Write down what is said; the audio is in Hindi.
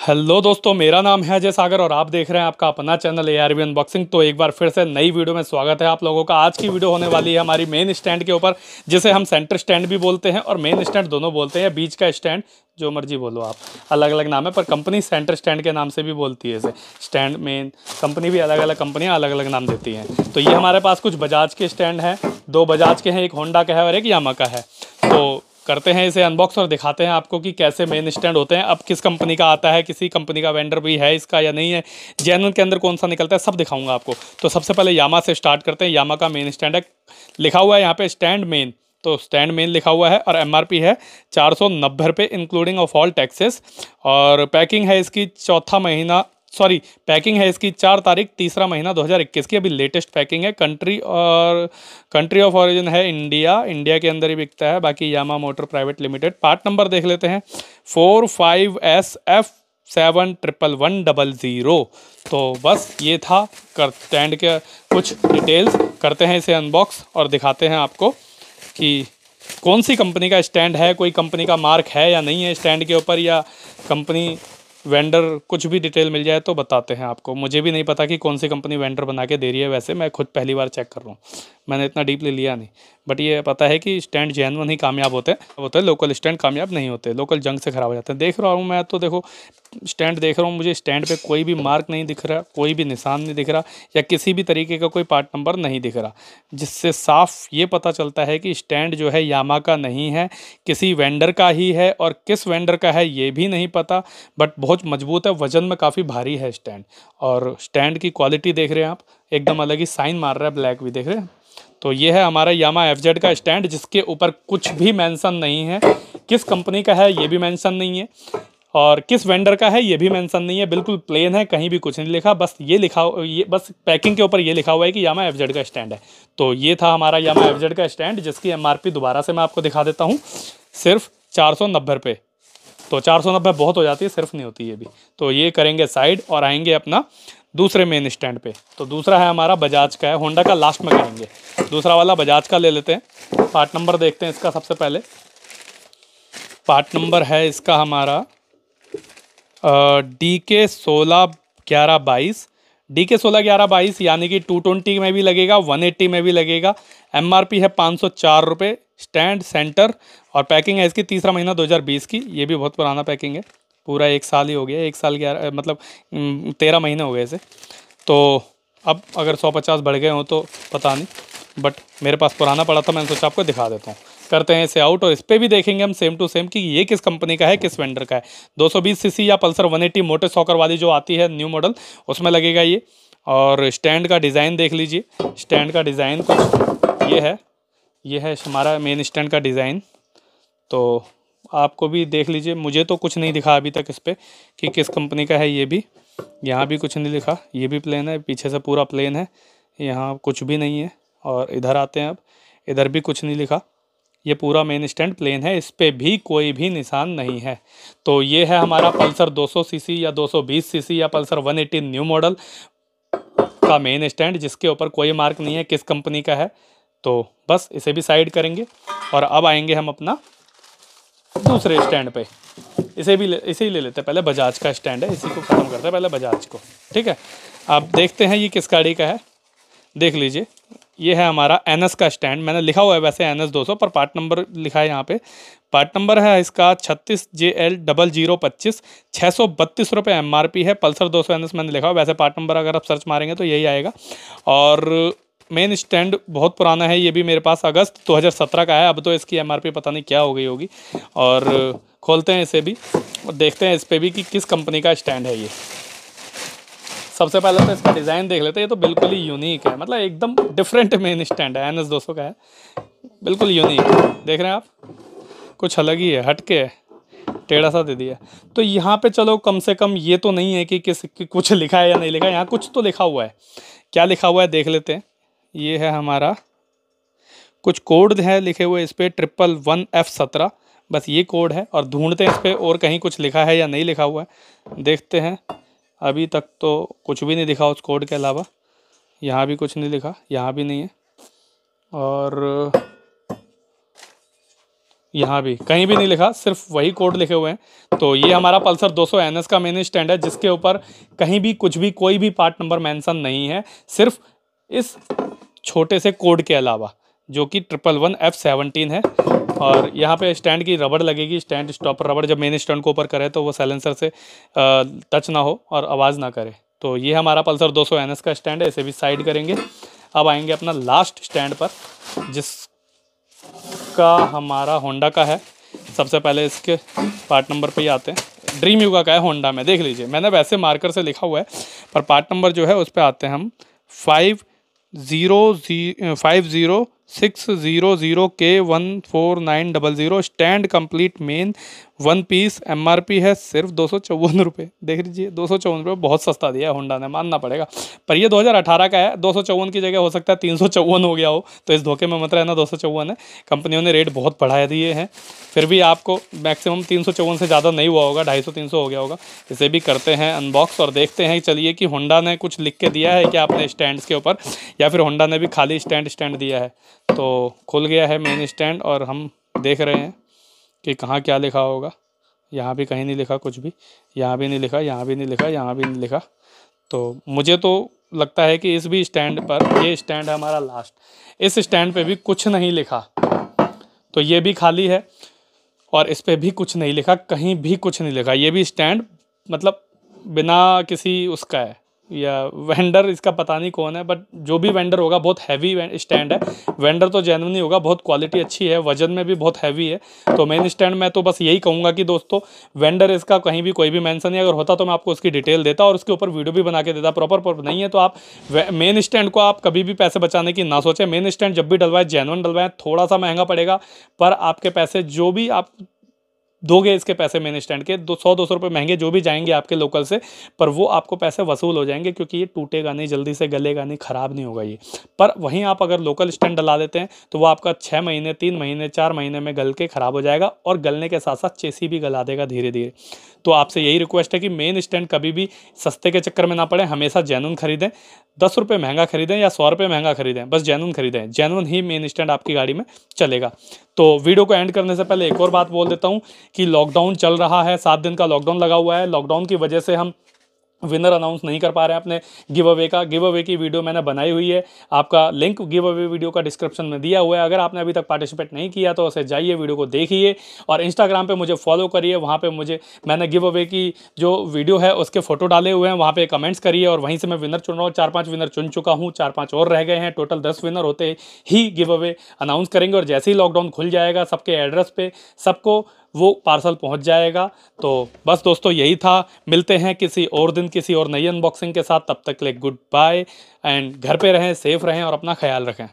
हेलो दोस्तों, मेरा नाम है अजय सागर और आप देख रहे हैं आपका अपना चैनल ARV अनबॉक्सिंग। तो एक बार फिर से नई वीडियो में स्वागत है आप लोगों का। आज की वीडियो होने वाली है हमारी मेन स्टैंड के ऊपर, जिसे हम सेंटर स्टैंड भी बोलते हैं और मेन स्टैंड दोनों बोलते हैं। बीच का स्टैंड जो मर्जी बोलो आप, अलग अलग नाम है, पर कंपनी सेंटर स्टैंड के नाम से भी बोलती है इसे। स्टैंड मेन कंपनी भी अलग अलग कंपनियाँ अलग अलग नाम देती हैं। तो ये हमारे पास कुछ बजाज के स्टैंड हैं, दो बजाज के हैं, एक होंडा का है और एक यामा का है। तो करते हैं इसे अनबॉक्स और दिखाते हैं आपको कि कैसे मेन स्टैंड होते हैं। अब किस कंपनी का आता है, किसी कंपनी का वेंडर भी है इसका या नहीं है, जेन्युइन के अंदर कौन सा निकलता है, सब दिखाऊंगा आपको। तो सबसे पहले यामा से स्टार्ट करते हैं। यामा का मेन स्टैंड है, लिखा हुआ है यहाँ पे स्टैंड मेन, तो स्टैंड मेन लिखा हुआ है और MRP है 490 इंक्लूडिंग ऑफ ऑल टैक्सेस। और पैकिंग है इसकी पैकिंग है इसकी 4 तारीख तीसरा महीना 2021 की। अभी लेटेस्ट पैकिंग है। कंट्री ऑफ ओरिजिन है इंडिया के अंदर ही बिकता है। बाकी Yamaha motor private limited. Part number देख लेते हैं 45SF71100। तो बस ये था स्टैंड के कुछ डिटेल्स। करते हैं इसे अनबॉक्स और दिखाते हैं आपको कि कौन सी कंपनी का स्टैंड है, कोई कंपनी का मार्क है या नहीं है स्टैंड के ऊपर, या कंपनी वेंडर कुछ भी डिटेल मिल जाए तो बताते हैं आपको। मुझे भी नहीं पता कि कौन सी कंपनी वेंडर बना के दे रही है, वैसे मैं खुद पहली बार चेक कर रहा हूँ, मैंने इतना डीपली लिया नहीं। बट ये पता है कि स्टैंड जेन्युइन ही कामयाब होते हैं, लोकल स्टैंड कामयाब नहीं होते, लोकल जंग से ख़राब हो जाते हैं। देख रहा हूँ मैं तो, देखो स्टैंड देख रहा हूँ, मुझे स्टैंड पे कोई भी मार्क नहीं दिख रहा, कोई भी निशान नहीं दिख रहा, या किसी भी तरीके का कोई पार्ट नंबर नहीं दिख रहा, जिससे साफ ये पता चलता है कि स्टैंड जो है यामा का नहीं है, किसी वेंडर का ही है। और किस वेंडर का है ये भी नहीं पता, बट बहुत मजबूत है, वजन में काफ़ी भारी है स्टैंड। और स्टैंड की क्वालिटी देख रहे हैं आप, एकदम अलग ही साइन मार रहा है, ब्लैक भी देख रहे हैं। तो ये है हमारा यामा FZ का स्टैंड, जिसके ऊपर कुछ भी मेंशन नहीं है। किस कंपनी का है ये भी मेंशन नहीं है, और किस वेंडर का है ये भी मेंशन नहीं है। बिल्कुल प्लेन है, कहीं भी कुछ नहीं लिखा, बस ये लिखा, ये बस पैकिंग के ऊपर ये लिखा हुआ है कि यामा FZ का स्टैंड है। तो ये था हमारा यामा FZ का स्टैंड, जिसकी MRP दोबारा से मैं आपको दिखा देता हूँ, सिर्फ 490 रुपये। तो 490 बहुत हो जाती है, सिर्फ नहीं होती ये भी। तो ये करेंगे साइड और आएंगे अपना दूसरे मेन स्टैंड पे। तो दूसरा है हमारा बजाज का है, होंडा का लास्ट में करेंगे। दूसरा वाला बजाज का ले लेते हैं। पार्ट नंबर देखते हैं इसका। सबसे पहले पार्ट नंबर है इसका हमारा DK161122, यानी कि 220 में भी लगेगा, 180 में भी लगेगा। MRP है 504 रुपये। स्टैंड सेंटर, और पैकिंग है इसकी तीसरा महीना 2020 की। ये भी बहुत पुराना पैकिंग है, पूरा 1 साल ही हो गया, 1 साल 11 मतलब 13 महीने हो गए इसे। तो अब अगर 150 बढ़ गए हों तो पता नहीं, बट मेरे पास पुराना पड़ा था, मैंने सोचा आपको दिखा देता हूँ। करते हैं इसे आउट और इस पर भी देखेंगे हम सेम टू सेम कि ये किस कंपनी का है, किस वेंडर का है। 220 सीसी या पल्सर 180 मोटे सॉकर वाली जो आती है न्यू मॉडल, उसमें लगेगा ये। और स्टैंड का डिज़ाइन देख लीजिए। स्टैंड का डिज़ाइन कुछ ये है हमारा मेन स्टैंड का डिज़ाइन। तो आपको भी देख लीजिए, मुझे तो कुछ नहीं दिखा अभी तक इस पर कि किस कंपनी का है। ये भी, यहाँ भी कुछ नहीं लिखा, ये भी प्लेन है, पीछे से पूरा प्लेन है, यहाँ कुछ भी नहीं है। और इधर आते हैं, अब इधर भी कुछ नहीं लिखा, ये पूरा मेन स्टैंड प्लेन है, इस पर भी कोई भी निशान नहीं है। तो ये है हमारा पल्सर 200 सीसी या 220 सीसी या पल्सर 180 न्यू मॉडल का मेन स्टैंड, जिसके ऊपर कोई मार्क नहीं है किस कंपनी का है। तो बस इसे भी साइड करेंगे और अब आएंगे हम अपना दूसरे स्टैंड पे। इसे ही ले लेते हैं। पहले बजाज का स्टैंड है, इसी को ख़त्म करते हैं पहले बजाज को, ठीक है। अब देखते हैं ये किस गाड़ी का है, देख लीजिए। ये है हमारा NS का स्टैंड, मैंने लिखा हुआ है वैसे NS 200, पर पार्ट नंबर लिखा है यहाँ पे। पार्ट नंबर है इसका 36JL0025। 632 रुपये MRP है। पल्सर 200 NS मैंने लिखा हुआ, वैसे पार्ट नंबर अगर आप सर्च मारेंगे तो यही आएगा। और मेन स्टैंड बहुत पुराना है, ये भी मेरे पास अगस्त 2017 का है। अब तो इसकी MRP पता नहीं क्या हो गई होगी। और खोलते हैं इसे भी और देखते हैं इस पर भी कि किस कंपनी का स्टैंड है ये। सबसे पहले तो इसका डिज़ाइन देख लेते हैं। ये तो बिल्कुल ही यूनिक है, मतलब एकदम डिफरेंट मेन स्टैंड है, NS 200 का है, बिल्कुल यूनिक। देख रहे हैं आप, कुछ अलग ही है, हटके है, टेढ़ा सा दे दिया। तो यहाँ पे चलो कम से कम ये तो नहीं है कि कुछ लिखा है या नहीं लिखा है, यहाँ कुछ तो लिखा हुआ है। क्या लिखा हुआ है देख लेते हैं। ये है हमारा, कुछ कोड है लिखे हुए इस पर, 111F17, बस ये कोड है। और ढूंढते हैं इस पर और कहीं कुछ लिखा है या नहीं लिखा हुआ है, देखते हैं। अभी तक तो कुछ भी नहीं दिखा उस कोड के अलावा। यहाँ भी कुछ नहीं लिखा, यहाँ भी नहीं है। और यहाँ भी कहीं भी नहीं लिखा, सिर्फ वही कोड लिखे हुए हैं। तो ये हमारा पल्सर 200 NS का मेन स्टैंड है, जिसके ऊपर कहीं भी कुछ भी कोई भी पार्ट नंबर मेंशन नहीं है, सिर्फ इस छोटे से कोड के अलावा, जो कि 111F17 है। और यहाँ पे स्टैंड की रबड़ लगेगी, स्टैंड स्टॉपर रबड़, जब मेन स्टैंड को ऊपर करे तो वो साइलेंसर से टच ना हो और आवाज़ ना करे। तो ये हमारा पल्सर 200 NS का स्टैंड है, इसे भी साइड करेंगे। अब आएंगे अपना लास्ट स्टैंड पर, जिसका हमारा होंडा का है। सबसे पहले इसके पार्ट नंबर पे ही आते हैं। ड्रीम युगा का है होंडा में, देख लीजिए, मैंने वैसे मार्कर से लिखा हुआ है, पर पार्ट नंबर जो है उस पर आते हैं हम 5060K14900। Stand complete main 1 piece, MRP है सिर्फ 254 रुपये। देख लीजिए 254 रुपये, बहुत सस्ता दिया है होंडा ने, मानना पड़ेगा। पर ये 2018 का है, 254 की जगह हो सकता है 354 हो गया हो, तो इस धोखे में मत रहना, 254 है। कंपनियों ने रेट बहुत बढ़ा दिए हैं, फिर भी आपको मैक्सिमम 354 से ज़्यादा नहीं हुआ होगा, 250-300 हो गया होगा। इसे भी करते हैं अनबॉक्स और देखते हैं, चलिए, कि होंडा ने कुछ लिख के दिया है क्या अपने स्टैंड्स के ऊपर, या फिर होंडा ने भी खाली स्टैंड दिया है। तो खुल गया है मेन स्टैंड और हम देख रहे हैं कि कहाँ क्या लिखा होगा। यहाँ भी कहीं नहीं लिखा कुछ भी, यहाँ भी नहीं लिखा, यहाँ भी नहीं लिखा, यहाँ भी नहीं लिखा। तो मुझे तो लगता है कि इस भी स्टैंड पर, ये स्टैंड है हमारा लास्ट, इस स्टैंड पे भी कुछ नहीं लिखा, तो ये भी खाली है। और इस पे भी कुछ नहीं लिखा, कहीं भी कुछ नहीं लिखा। ये भी स्टैंड मतलब बिना किसी उसका है, या वेंडर इसका पता नहीं कौन है, बट जो भी वेंडर होगा बहुत हैवी स्टैंड है। वेंडर तो जेन्युइन ही होगा, बहुत क्वालिटी अच्छी है, वजन में भी बहुत हैवी है। तो मेन स्टैंड में तो बस यही कहूँगा कि दोस्तों, वेंडर इसका कहीं भी कोई भी मेंशन नहीं, अगर होता तो मैं आपको उसकी डिटेल देता और उसके ऊपर वीडियो भी बना के देता। प्रॉपर नहीं है तो आप मेन स्टैंड को आप कभी भी पैसे बचाने की ना सोचें। मेन स्टैंड जब भी डलवाएं जेन्युइन डलवाएं, थोड़ा सा महंगा पड़ेगा, पर आपके पैसे जो भी आप दोगे, इसके पैसे मेन स्टैंड के 100-200 रुपये महंगे जो भी जाएंगे आपके लोकल से, पर वो आपको पैसे वसूल हो जाएंगे, क्योंकि ये टूटेगा नहीं, जल्दी से गलेगा नहीं, ख़राब नहीं होगा ये। पर वहीं आप अगर लोकल स्टैंड डला देते हैं तो वो आपका 6 महीने, 3 महीने, 4 महीने में गल के ख़राब हो जाएगा, और गलने के साथ साथ चेसी भी गला देगा धीरे धीरे। तो आपसे यही रिक्वेस्ट है कि मेन स्टैंड कभी भी सस्ते के चक्कर में ना पड़े, हमेशा जेन्युइन खरीदें। 10 रुपये महंगा खरीदें या 100 रुपये महंगा खरीदें, बस जेन्युइन खरीदें, जेन्युइन ही मेन स्टैंड आपकी गाड़ी में चलेगा। तो वीडियो को एंड करने से पहले एक और बात बोल देता हूँ कि लॉकडाउन चल रहा है, 7 दिन का लॉकडाउन लगा हुआ है। लॉकडाउन की वजह से हम विनर अनाउंस नहीं कर पा रहे हैं अपने गिव अवे का। गिव अवे की वीडियो मैंने बनाई हुई है, आपका लिंक गिव अवे वीडियो का डिस्क्रिप्शन में दिया हुआ है। अगर आपने अभी तक पार्टिसिपेट नहीं किया तो उसे जाइए, वीडियो को देखिए, और इंस्टाग्राम पे मुझे फॉलो करिए। वहाँ पे मैंने गिव अवे की जो वीडियो है उसके फोटो डाले हुए हैं, वहाँ पे कमेंट्स करिए, और वहीं से मैं विनर चुन रहा हूँ। 4-5 विनर चुन चुका हूँ, 4-5 और रह गए हैं, टोटल 10 विनर होते ही गिव अवे अनाउंस करेंगे। और जैसे ही लॉकडाउन खुल जाएगा, सबके एड्रेस पे सबको वो पार्सल पहुंच जाएगा। तो बस दोस्तों, यही था। मिलते हैं किसी और दिन किसी और नई अनबॉक्सिंग के साथ, तब तक के लिए गुड बाय, एंड घर पे रहें, सेफ रहें और अपना ख्याल रखें।